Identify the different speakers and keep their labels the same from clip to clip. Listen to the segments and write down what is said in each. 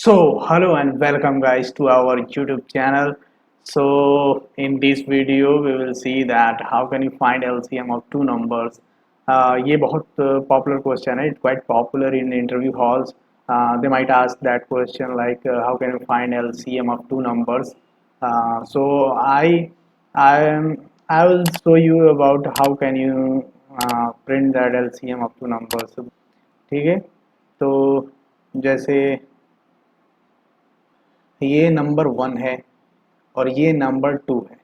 Speaker 1: Hello and welcome guys to our YouTube channel. In this video we will see that how can you find LCM of two numbers. ये बहुत popular question है. It's quite popular in interview halls. They might ask that question like how can you find LCM of two numbers. I will show you about how can you print that LCM of two numbers. ठीक है, तो जैसे ये number one है और ये number two है।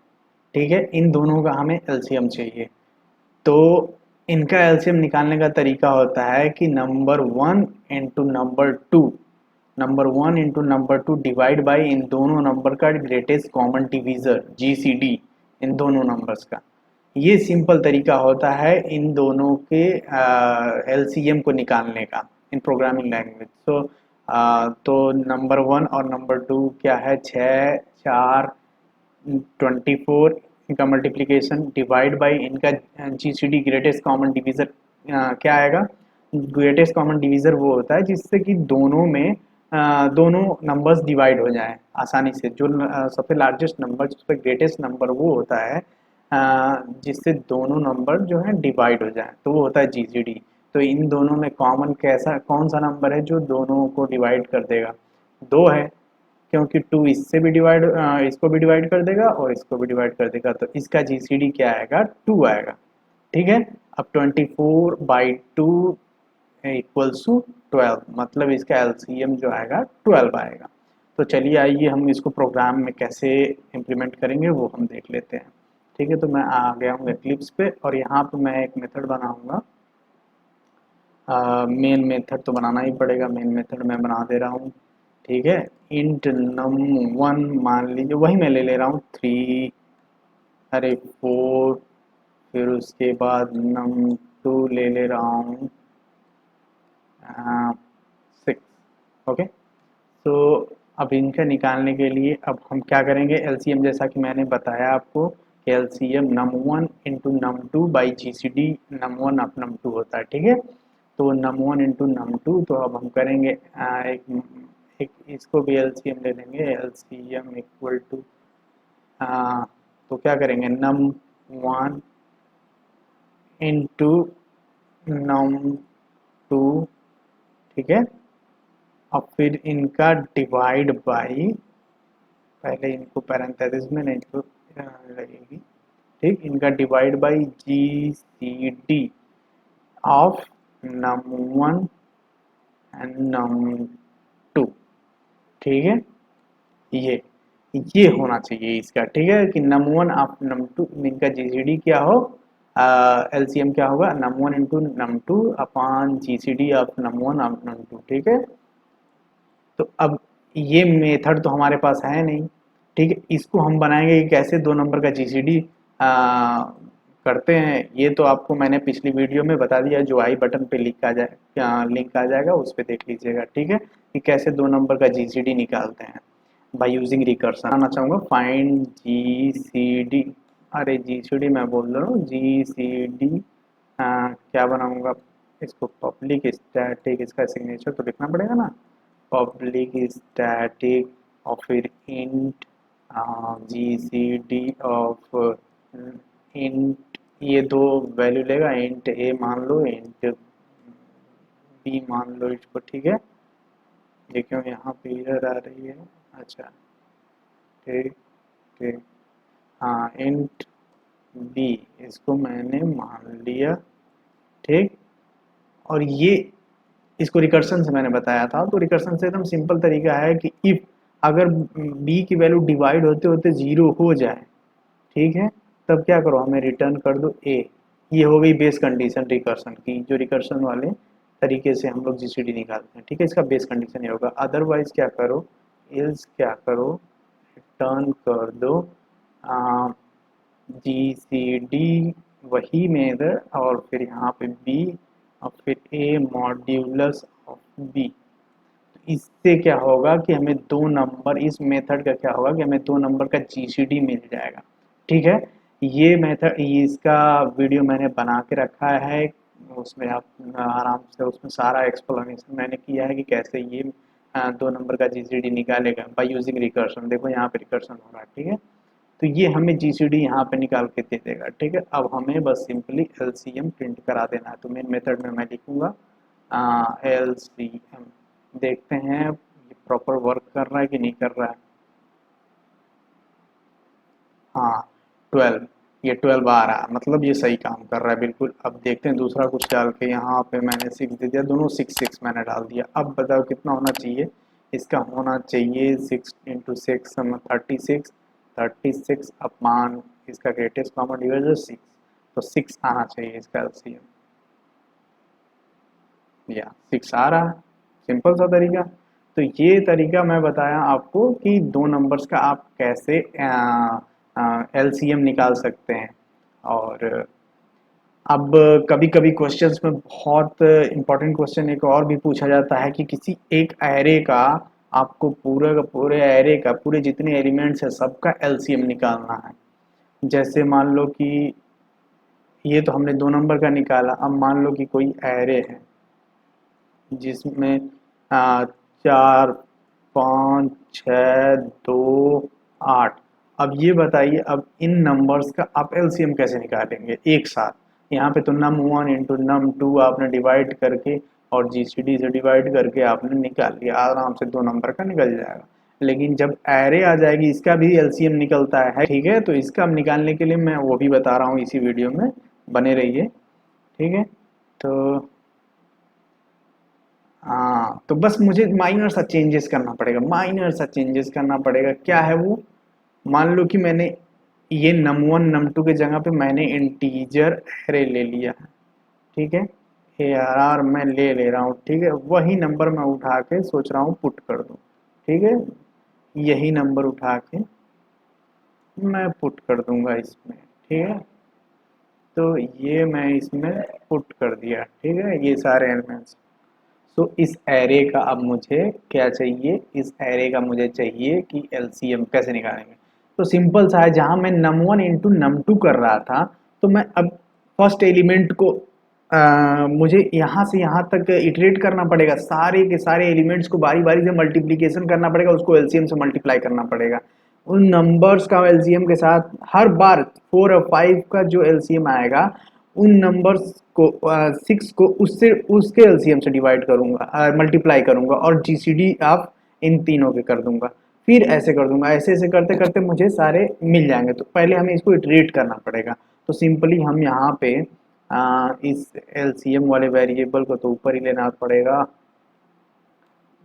Speaker 1: ठीक है, इन दोनों का हमें एलसीएम चाहिए। तो इनका एलसीएम निकालने का तरीका होता है कि number one into number two divide by इन दोनों नंबर का ग्रेटेस्ट कॉमन डिवीजर जीसीडी, इन दोनों नंबर्स का। ये सिंपल तरीका होता है इन दोनों के एलसीएम को निकालने का इन प्रोग्रामिंग लैंग्वेज। तो नंबर वन और नंबर टू क्या है, 6, 4, 24, इनका मल्टीप्लिकेशन डिवाइड बाई इनका जीसीडी ग्रेटेस्ट कॉमन डिवीज़र क्या आएगा। ग्रेटेस्ट कॉमन डिवीज़र वो होता है जिससे कि दोनों में दोनों नंबर्स डिवाइड हो जाएं आसानी से। जो सबसे लार्जेस्ट नंबर जिस पर ग्रेटेस्ट नंबर वो होता है जिससे दोनों नंबर जो है डिवाइड हो जाएं, तो वो होता है जीसीडी। तो इन दोनों में कॉमन कौन सा नंबर है जो दोनों को डिवाइड कर देगा? दो है, क्योंकि टू इससे भी डिवाइड इसको भी डिवाइड कर देगा और इसको भी डिवाइड कर देगा, तो इसका जीसीडी क्या आएगा, टू आएगा। ठीक है, अब 24/2 इक्वल्स टू 12, मतलब इसका एलसीएम जो आएगा 12 आएगा। तो चलिए आइए हम इसको प्रोग्राम में कैसे इम्प्लीमेंट करेंगे वो हम देख लेते हैं। ठीक है, तो मैं आ गया हूँ एक्लिप्स पे और यहाँ पे मैं एक मेथड बनाऊंगा। मेन मेथड तो बनाना ही पड़ेगा, मेन मेथड मैं बना दे रहा हूँ। ठीक है, इंट num1 मान लीजिए, वही मैं ले रहा हूँ 3, अरे 4, फिर उसके बाद num2 ले रहा हूँ 6। ओके, तो अब इनका निकालने के लिए अब हम क्या करेंगे, एलसीएम जैसा कि मैंने बताया आपको कि LCM num1 into num2 by GCD num1 up num2 होता है। ठीक है, तो num1 इंटू num2, तो अब हम करेंगे एक इसको भी एलसीएम ले लेंगे, एलसीएम इक्वल टू तो क्या करेंगे, num1 इंटू num2। ठीक है, अब फिर इनका डिवाइड बाई, पहले इनको पैरेंथेसिस में नहीं तो लगेगी। ठीक, इनका divide by G C D of num1 and num2। ठीक है, ये ये होना चाहिए इसका। ठीक है, कि num1 ऑफ num2, इनका जीसीडी क्या हो, एलसीएम क्या होगा, num1 into num2 upon GCD of num1 of num2। ठीक है, तो अब ये मेथड तो हमारे पास है नहीं। ठीक है, इसको हम बनाएंगे कि कैसे दो नंबर का जीसीडी करते हैं। ये तो आपको मैंने पिछली वीडियो में बता दिया, जो आई बटन पे लिंक आ जाएगा उस पर देख लीजिएगा। ठीक है, कि कैसे दो नंबर का जीसीडी निकालते हैं बाय यूजिंग रिकर्सन। आना चाहूँगा फाइंड जीसीडी, अरे जीसीडी मैं बोल रहा हूँ जीसीडी। क्या बनाऊंगा इसको, पब्लिक स्टैटिक, इसका सिग्नेचर तो लिखना पड़ेगा ना, पब्लिक स्टैटिक और फिर इंट जीसीडी ऑफ इंट, ये दो वैल्यू लेगा, इंट ए मान लो, इंट बी मान लो इसको। ठीक है, ये क्यों यहाँ पे एरर आ रही है, अच्छा ठीक ठीक, हाँ इंट बी इसको मैंने मान लिया। ठीक, और ये इसको रिकर्सन से मैंने बताया था, तो रिकर्सन से एकदम सिंपल तरीका है कि इफ अगर बी की वैल्यू डिवाइड होते होते जीरो हो जाए, ठीक है, तब क्या करो, हमें रिटर्न कर दो ए। ये हो गई बेस कंडीशन रिकर्सन की, जो रिकर्सन वाले तरीके से हम लोग जीसीडी निकालते हैं। ठीक है, इसका बेस कंडीशन ये होगा। अदरवाइज क्या करो, एल्स क्या करो, रिटर्न कर दो जी सी डी वही मेथड और फिर यहाँ पे बी और फिर ए मॉड्यूलस ऑफ बी। इससे क्या होगा कि हमें दो नंबर, इस मेथड का क्या होगा कि हमें दो नंबर का जीसीडी मिल जाएगा। ठीक है, ये मेथड, इसका वीडियो मैंने बना के रखा है, उसमें आप आराम से, उसमें सारा एक्सप्लेनेशन मैंने किया है कि कैसे ये दो नंबर का जीसीडी निकालेगा बाय यूजिंग रिकर्शन। देखो यहाँ पे रिकर्शन हो रहा है, ठीक है। तो ये हमें जीसीडी यहाँ पे निकाल के दे देगा, ठीक है। अब हमें बस सिंपली एलसीएम प्रिंट करा देना है। तो मेन मेथड में मैं लिखूंगा एलसीएम। देखते हैं ये प्रॉपर वर्क कर रहा है कि नहीं कर रहा है। हाँ 12, ये 12 आ रहा है, मतलब ये सही काम कर रहा है बिल्कुल। अब देखते हैं दूसरा कुछ डाल के। यहाँ पे मैंने 6 दे दिया, दोनों 6 मैंने डाल दिया। अब बताओ कितना होना चाहिए। इसका होना चाहिए 6 इंटू 6 36, 36 अपमान इसका ग्रेटेस्ट कॉमन डिवाइजर 6, तो 6 आना चाहिए इसका एलसीएम। या 6 आ रहा है, सिंपल सा तरीका। तो ये तरीका मैं बताया आपको कि दो नंबर्स का आप कैसे एलसीएम निकाल सकते हैं। और अब कभी कभी क्वेश्चंस में बहुत इंपॉर्टेंट क्वेश्चन एक और भी पूछा जाता है कि किसी एक एरे का आपको पूरे का पूरे एरे का पूरे जितने एलिमेंट्स है सबका एलसीएम निकालना है। जैसे मान लो कि ये तो हमने दो नंबर का निकाला। अब मान लो कि कोई एरे है जिसमें 4, 5, 6, 2, 8। अब ये बताइए, अब इन नंबर्स का आप एलसीएम कैसे निकालेंगे एक साथ। यहाँ पे तो num1 इंटू num2 आपने डिवाइड करके और जीसीडी से डिवाइड करके आपने निकाल लिया, आराम से दो नंबर का निकल जाएगा। लेकिन जब एरे आ जाएगी इसका भी एलसीएम निकलता है, ठीक है। तो इसका अब निकालने के लिए मैं वो भी बता रहा हूँ इसी वीडियो में, बने रहिए, ठीक है। तो हाँ, तो बस मुझे माइनर सा चेंजेस करना पड़ेगा, माइनर सा चेंजेस करना पड़ेगा। क्या है वो। मान लो कि मैंने ये num1 num2 के जगह पे मैंने इंटीजर एरे ले लिया है, ठीक है। ARR मैं ले रहा हूँ, ठीक है। वही नंबर मैं उठा के सोच रहा हूँ पुट कर दूँ, ठीक है। यही नंबर उठा के मैं पुट कर दूंगा इसमें, ठीक है। तो ये मैं इसमें पुट कर दिया, ठीक है, ये सारे एलिमेंट्स। तो इस एरे का अब मुझे क्या चाहिए, इस एरे का मुझे चाहिए कि एलसीएम कैसे निकालेंगे। तो सिंपल सा है, जहां मैं num1 इंटू num2 कर रहा था, तो मैं अब फर्स्ट एलिमेंट को मुझे यहाँ से यहाँ तक इटरेट करना पड़ेगा, सारे के सारे एलिमेंट्स को बारी बारी से मल्टीप्लीकेशन करना पड़ेगा, उसको एलसीएम से मल्टीप्लाई करना पड़ेगा। उन नंबर्स का एलसीएम के साथ हर बार 4 और 5 का जो एलसीएम आएगा, उन नंबर्स को 6 को उससे उसके एलसीएम से डिवाइड करूंगा, मल्टीप्लाई करूंगा और जीसीडी आप इन तीनों के कर दूंगा। फिर ऐसे कर दूंगा, ऐसे ऐसे करते करते मुझे सारे मिल जाएंगे। तो पहले हमें इसको इटरेट करना पड़ेगा। तो सिंपली हम यहाँ पे इस एलसीएम वाले वेरिएबल को तो ऊपर ही लेना पड़ेगा।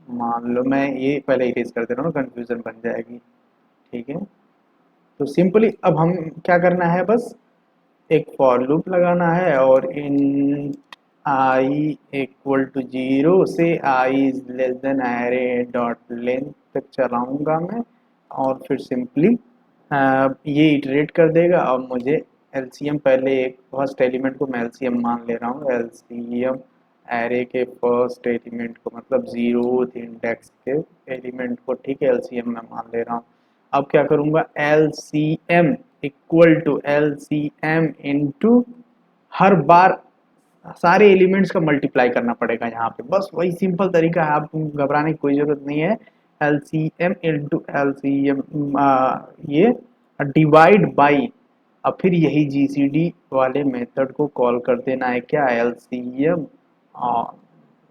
Speaker 1: मान लो मैं ये पहले इरेज कर दे रहा हूँ, कंफ्यूजन बन जाएगी, ठीक है। तो सिंपली अब हम क्या करना है, बस एक फॉर लूप लगाना है और इन आई इक्वल टू 0 से i is less than array dot length तक चलाऊंगा मैं। और फिर सिंपली ये इटरेट कर देगा। और मुझे एलसीएम पहले एक फर्स्ट एलिमेंट को मैं एलसीएम मान ले रहा हूँ, एलसीएम एरे के फर्स्ट एलिमेंट को, मतलब 0th इंडेक्स के एलिमेंट को, ठीक है, एलसीएम में मान ले रहा हूँ। अब क्या करूंगा, LCM equal to LCM into हर बार सारे एलिमेंट्स का मल्टीप्लाई करना पड़ेगा यहाँ पे। बस वही सिंपल तरीका है, आप घबराने की कोई जरूरत नहीं है। एलसीएम इंटू एलसीएम, ये डिवाइड बाई, अब फिर यही जीसीडी वाले मेथड को कॉल कर देना है, क्या, एलसीएम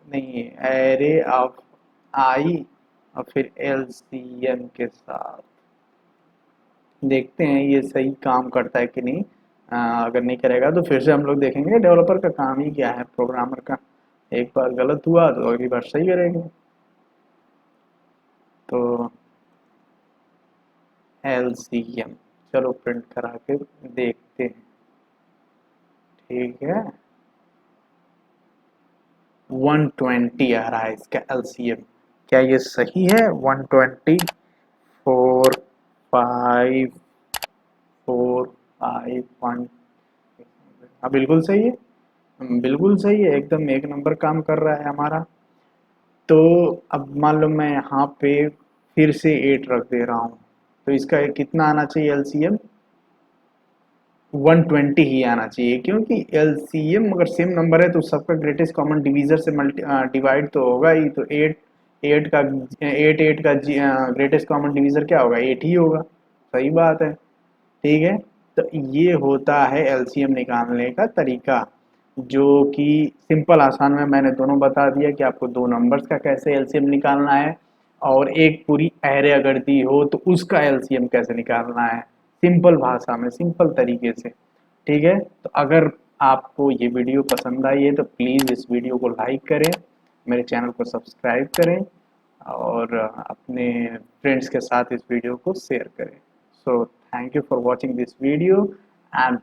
Speaker 1: नहीं, एरे ऑफ आई और फिर एलसीएम के साथ। देखते हैं ये सही काम करता है कि नहीं। अगर नहीं करेगा तो फिर से हम लोग देखेंगे। डेवलपर का काम ही क्या है, प्रोग्रामर का, एक बार गलत हुआ तो अगली बार सही करेंगे। तो एलसीएम चलो प्रिंट करा के देखते हैं, ठीक है। 120 आ रहा है इसका एलसीएम। क्या ये सही है? 120, 4, 5, 4, 5, 1। हाँ बिल्कुल सही है, बिल्कुल सही है, एकदम एक नंबर काम कर रहा है हमारा। तो अब मान लो मैं यहाँ पे फिर से 8 रख दे रहा हूँ, तो इसका कितना आना चाहिए एलसीएम? 120 ही आना चाहिए, क्योंकि एलसीएम अगर सेम नंबर है तो सबका ग्रेटेस्ट कॉमन डिवीजर से मल्टी डिवाइड तो होगा ही। तो 8 8 का 8 का ग्रेटेस्ट कॉमन डिवीजर क्या होगा, 8 ही होगा। सही बात है। ठीक है, तो ये होता है एलसीएम निकालने का तरीका, जो कि सिंपल आसान में मैंने दोनों बता दिया कि आपको दो नंबर्स का कैसे एलसीएम निकालना है, और एक पूरी एरे अगर दी हो तो उसका एलसीएम कैसे निकालना है, सिंपल भाषा में, सिंपल तरीके से। ठीक है, तो अगर आपको ये वीडियो पसंद आई है तो प्लीज़ इस वीडियो को लाइक करें, मेरे चैनल को सब्सक्राइब करें, और अपने फ्रेंड्स के साथ इस वीडियो को शेयर करें। So thank you for watching this video, and